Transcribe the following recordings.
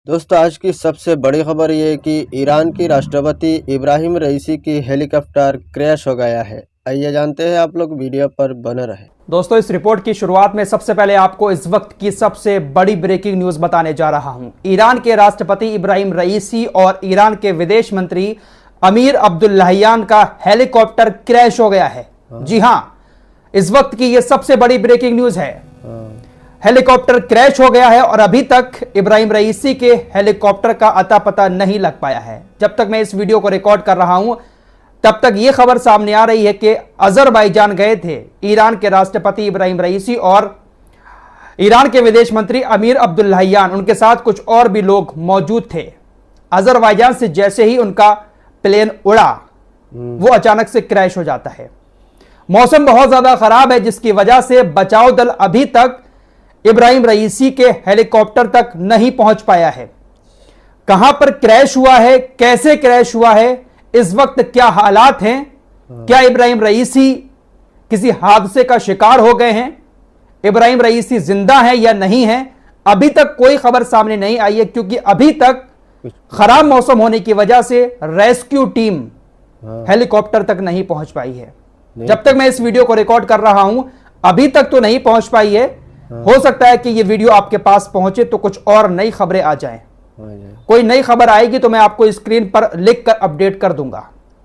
दोस्तों आज की सबसे बड़ी खबर ये है कि ईरान की राष्ट्रपति इब्राहिम रईसी की हेलीकॉप्टर क्रैश हो गया है। आइए जानते हैं, आप लोग वीडियो पर बने रहे। दोस्तों इस रिपोर्ट की शुरुआत में सबसे पहले आपको इस वक्त की सबसे बड़ी ब्रेकिंग न्यूज बताने जा रहा हूं। ईरान के राष्ट्रपति इब्राहिम रईसी और ईरान के विदेश मंत्री अमीर अब्दुल्लाहियान का हेलीकॉप्टर क्रैश हो गया है। जी हां, इस वक्त की यह सबसे बड़ी ब्रेकिंग न्यूज है। हेलीकॉप्टर क्रैश हो गया है और अभी तक इब्राहिम रईसी के हेलीकॉप्टर का अता पता नहीं लग पाया है। जब तक मैं इस वीडियो को रिकॉर्ड कर रहा हूं तब तक यह खबर सामने आ रही है कि अजरबैजान गए थे ईरान के राष्ट्रपति इब्राहिम रईसी और ईरान के विदेश मंत्री अमीर अब्दुल्लाहियान, उनके साथ कुछ और भी लोग मौजूद थे। अजरबैजान से जैसे ही उनका प्लेन उड़ा वो अचानक से क्रैश हो जाता है। मौसम बहुत ज्यादा खराब है जिसकी वजह से बचाव दल अभी तक इब्राहिम रईसी के हेलीकॉप्टर तक नहीं पहुंच पाया है। कहां पर क्रैश हुआ है, कैसे क्रैश हुआ है, इस वक्त क्या हालात हैं, क्या इब्राहिम रईसी किसी हादसे का शिकार हो गए हैं, इब्राहिम रईसी जिंदा है या नहीं है, अभी तक कोई खबर सामने नहीं आई है क्योंकि अभी तक खराब मौसम होने की वजह से रेस्क्यू टीम हेलीकॉप्टर तक नहीं पहुंच पाई है। जब तक मैं इस वीडियो को रिकॉर्ड कर रहा हूं अभी तक तो नहीं पहुंच पाई है। हो सकता है कि यह वीडियो आपके पास पहुंचे तो कुछ और नई खबरें आ जाएं। कोई नई खबर आएगी तो मैं आपको स्क्रीन पर लिख कर अपडेट कर दूंगा।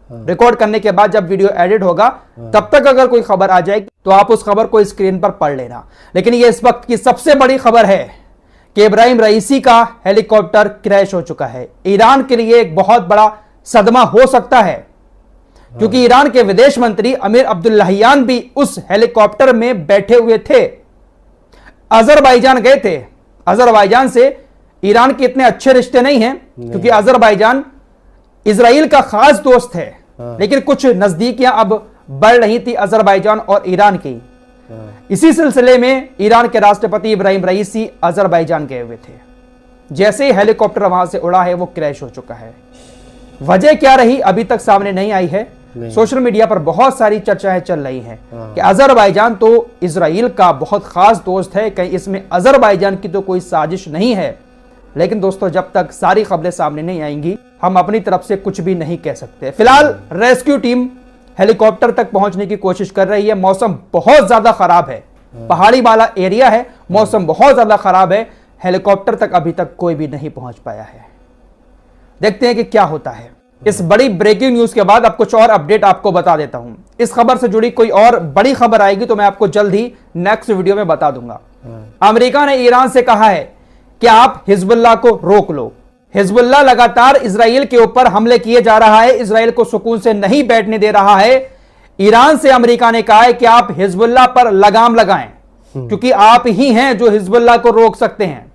रिकॉर्ड करने के बाद जब वीडियो एडिट होगा तब तक अगर कोई खबर आ जाएगी तो आप उस खबर को स्क्रीन पर पढ़ लेना। लेकिन यह इस वक्त की सबसे बड़ी खबर है कि इब्राहिम रईसी का हेलीकॉप्टर क्रैश हो चुका है। ईरान के लिए एक बहुत बड़ा सदमा हो सकता है क्योंकि ईरान के विदेश मंत्री अमीर अब्दुल्लाहियान भी उस हेलीकॉप्टर में बैठे हुए थे। अजरबैजान गए थे। अजरबैजान से ईरान के इतने अच्छे रिश्ते नहीं हैं क्योंकि अजरबैजान इजराइल का खास दोस्त है। लेकिन कुछ नजदीकियां अब बढ़ रही थी अजरबैजान और ईरान की। इसी सिलसिले में ईरान के राष्ट्रपति इब्राहिम रईसी अजरबैजान गए हुए थे। जैसे ही हेलीकॉप्टर वहां से उड़ा है वो क्रैश हो चुका है। वजह क्या रही अभी तक सामने नहीं आई है। सोशल मीडिया पर बहुत सारी चर्चाएं चल रही हैं कि अजरबैजान तो इजराइल का बहुत खास दोस्त है, कहीं इसमें अजरबैजान की तो कोई साजिश नहीं है। लेकिन दोस्तों जब तक सारी खबरें सामने नहीं आएंगी हम अपनी तरफ से कुछ भी नहीं कह सकते। फिलहाल रेस्क्यू टीम हेलीकॉप्टर तक पहुंचने की कोशिश कर रही है। मौसम बहुत ज्यादा खराब है, पहाड़ी वाला एरिया है, मौसम बहुत ज्यादा खराब है। हेलीकॉप्टर तक अभी तक कोई भी नहीं पहुंच पाया है। देखते हैं कि क्या होता है। इस बड़ी ब्रेकिंग न्यूज के बाद अब कुछ और अपडेट आपको बता देता हूं। इस खबर से जुड़ी कोई और बड़ी खबर आएगी तो मैं आपको जल्द ही नेक्स्ट वीडियो में बता दूंगा। अमेरिका ने ईरान से कहा है कि आप हिजबुल्लाह को रोक लो। हिजबुल्लाह लगातार इजराइल के ऊपर हमले किए जा रहा है, इजराइल को सुकून से नहीं बैठने दे रहा है। ईरान से अमेरिका ने कहा है कि आप हिजबुल्लाह पर लगाम लगाएं क्योंकि आप ही हैं जो हिजबुल्लाह को रोक सकते हैं।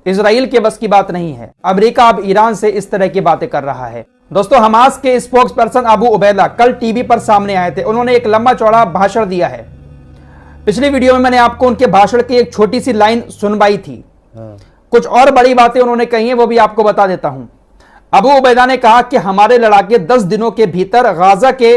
इजराइल के बस की बात नहीं है। अमेरिका अब ईरान से इस तरह की बातें कर रहा है। दोस्तों हमास के स्पोक्स पर्सन अबू उबैदा कल टीवी पर सामने आए थे। उन्होंने एक लंबा चौड़ा भाषण दिया है। पिछली वीडियो में मैंने आपको उनके भाषण की एक छोटी सी लाइन सुनवाई थी। कुछ और बड़ी बातें उन्होंने कही हैं वो भी आपको बता देता हूं। अबू उबैदा ने कहा कि हमारे लड़ाके 10 दिनों के भीतर गाजा के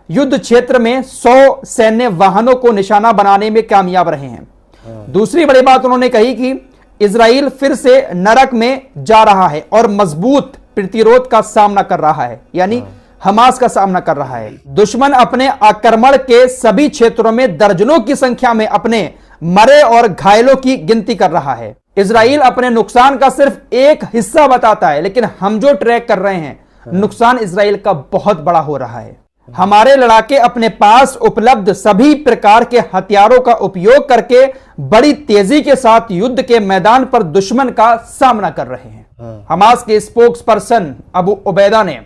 युद्ध क्षेत्र में 100 सैन्य वाहनों को निशाना बनाने में कामयाब रहे हैं। दूसरी बड़ी बात उन्होंने कही कि इजराइल फिर से नरक में जा रहा है और मजबूत प्रतिरोध का सामना कर रहा है, यानी हमास का सामना कर रहा है। दुश्मन अपने आक्रमण के सभी क्षेत्रों में दर्जनों की संख्या में अपने मरे और घायलों की गिनती कर रहा है। इजराइल अपने नुकसान का सिर्फ एक हिस्सा बताता है लेकिन हम जो ट्रैक कर रहे हैं नुकसान इजराइल का बहुत बड़ा हो रहा है। हमारे लड़ाके अपने पास उपलब्ध सभी प्रकार के हथियारों का उपयोग करके बड़ी तेजी के साथ युद्ध के मैदान पर दुश्मन का सामना कर रहे हैं। हमास के स्पोक्स पर्सन अबू उबैदा ने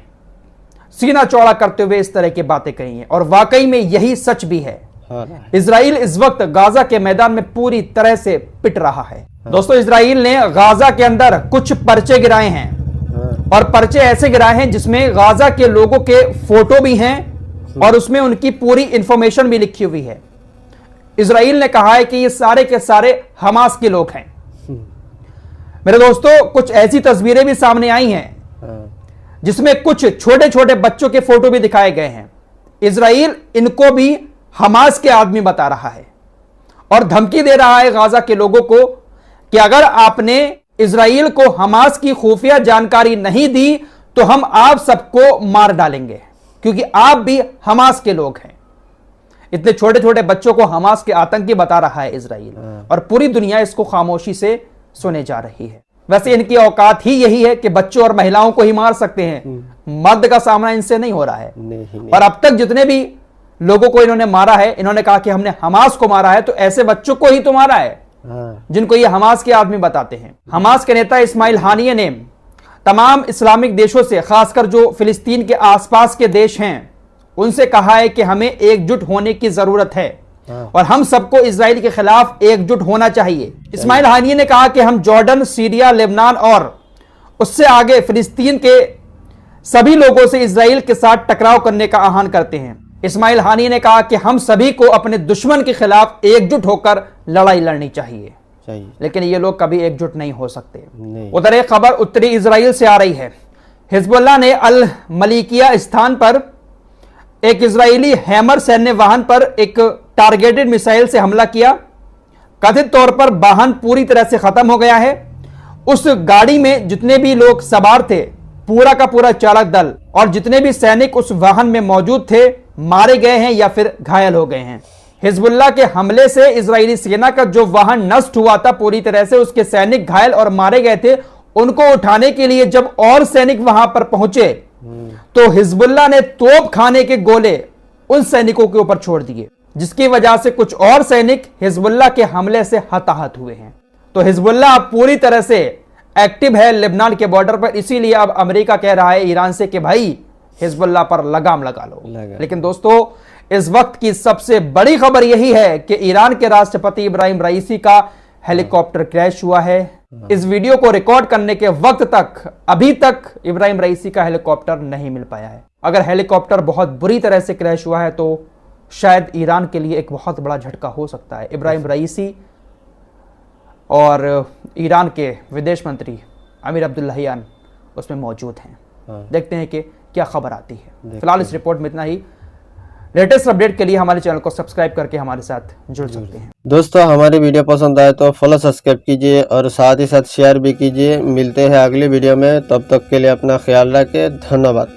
सीना चौड़ा करते हुए इस तरह की बातें कही हैं और वाकई में यही सच भी है। इजराइल इस वक्त गाजा के मैदान में पूरी तरह से पिट रहा है। दोस्तों इजराइल ने गाजा के अंदर कुछ पर्चे गिराए हैं और पर्चे ऐसे गिराए हैं जिसमें गाजा के लोगों के फोटो भी हैं और उसमें उनकी पूरी इंफॉर्मेशन भी लिखी हुई है। इजराइल ने कहा है कि ये सारे के सारे हमास के लोग हैं। मेरे दोस्तों कुछ ऐसी तस्वीरें भी सामने आई हैं जिसमें कुछ छोटे छोटे बच्चों के फोटो भी दिखाए गए हैं। इजराइल इनको भी हमास के आदमी बता रहा है और धमकी दे रहा है गाजा के लोगों को कि अगर आपने इजराइल को हमास की खुफिया जानकारी नहीं दी तो हम आप सबको मार डालेंगे, क्योंकि आप भी हमास के लोग हैं। इतने छोटे छोटे बच्चों को हमास के आतंकी बता रहा है इजराइल, और पूरी दुनिया इसको खामोशी से सुने जा रही है। वैसे इनकी औकात ही यही है कि बच्चों और महिलाओं को ही मार सकते हैं, मर्द का सामना इनसे नहीं हो रहा है। नहीं। और अब तक जितने भी लोगों को इन्होंने मारा है, इन्होंने कहा कि हमने हमास को मारा है, तो ऐसे बच्चों को ही तो मारा है जिनको ये हमास के आदमी बताते हैं। हमास के नेता इस्माइल हानिये ने तमाम इस्लामिक देशों से, खासकर जो फिलिस्तीन के आसपास के देश हैं, उनसे कहा है कि हमें एकजुट होने की जरूरत है और हम सबको इजराइल के खिलाफ एकजुट होना चाहिए। इस्माइल हानिये ने कहा कि हम जॉर्डन, सीरिया, लेबनान और उससे आगे फिलिस्तीन के सभी लोगों से इजराइल के साथ टकराव करने का आह्वान करते हैं। इस्माइल हानिये ने कहा कि हम सभी को अपने दुश्मन के खिलाफ एकजुट होकर लड़ाई लड़नी चाहिए, लेकिन ये लोग कभी एकजुट नहीं हो सकते। उधर एक खबर उत्तरी इजराइल से आ रही है। हिजबुल्लाह ने अल मलिकिया स्थान पर एक इजरायली हैमर सैन्य वाहन पर एक टारगेटेड मिसाइल से हमला किया। कथित तौर पर वाहन पूरी तरह से खत्म हो गया है। उस गाड़ी में जितने भी लोग सवार थे, पूरा का पूरा चालक दल और जितने भी सैनिक उस वाहन में मौजूद थे, मारे गए हैं या फिर घायल हो गए हैं। हिजबुल्लाह के हमले से इजरायली सेना का जो वाहन नष्ट हुआ था पूरी तरह से, उसके सैनिक घायल और मारे गए थे। उनको उठाने के लिए जब और सैनिक वहां पर पहुंचे तो हिजबुल्लाह ने तोप खाने के गोले उन सैनिकों के ऊपर छोड़ दिए, जिसकी वजह से कुछ और सैनिक हिजबुल्लाह के हमले से हताहत हुए हैं। तो हिजबुल्लाह पूरी तरह से एक्टिव है लेबनान के बॉर्डर पर। इसीलिए अब अमेरिका कह रहा है ईरान से कि भाई हिजबुल्लाह पर लगाम लगा लो। लेकिन दोस्तों, इस वक्त की सबसे बड़ी खबर यही है कि ईरान के राष्ट्रपति इब्राहिम रईसी का हेलीकॉप्टर क्रैश हुआ है। इस वीडियो को रिकॉर्ड करने के वक्त तक अभी तक इब्राहिम रईसी का हेलीकॉप्टर नहीं मिल पाया है। अगर हेलीकॉप्टर बहुत बुरी तरह से क्रैश हुआ है तो शायद ईरान के लिए एक बहुत बड़ा झटका हो सकता है। इब्राहिम रईसी और ईरान के विदेश मंत्री अमीर अब्दुल्लाहियान उसमें मौजूद हैं। देखते हैं कि क्या खबर आती है। फिलहाल इस रिपोर्ट में इतना ही। लेटेस्ट अपडेट के लिए हमारे चैनल को सब्सक्राइब करके हमारे साथ जुड़ सकते हैं। दोस्तों, हमारी वीडियो पसंद आए तो फॉलो, सब्सक्राइब कीजिए और साथ ही साथ शेयर भी कीजिए। मिलते हैं अगली वीडियो में, तब तक के लिए अपना ख्याल रखें। धन्यवाद।